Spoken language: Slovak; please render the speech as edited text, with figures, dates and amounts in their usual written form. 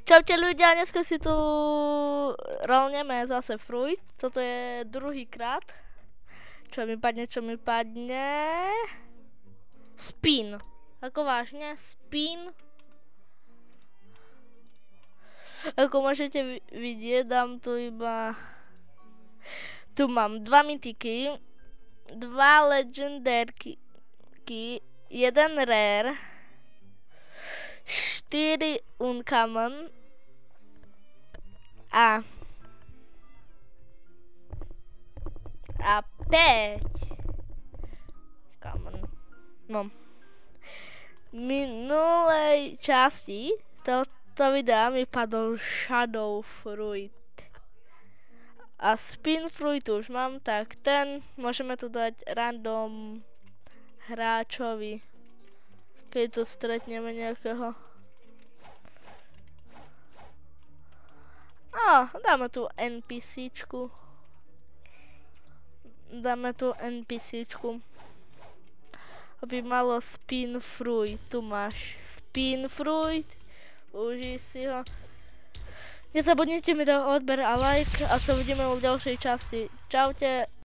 Čaute ľudia, dneska si tu rolneme zase fruit. Toto je druhýkrát. Čo mi padne? Spin. Ako vážne? Spin. Ako môžete vidieť, dám tu iba... Tu mám 2 mytiky, 2 legendárky, 1 rare, 4 uncommon a 5 common. No. Minulej časti tohto videa mi padol Shadow Fruit. A Spin Fruit už mám, tak ten môžeme tu dať random hráčovi, keď tu stretneme nejakého. Dáme tu NPCčku. Aby malo Spin Fruit. Tu máš Spin Fruit. Užij si ho. Nezabudnite mi dať odber a like a sa uvidíme v ďalšej časti. Čaute.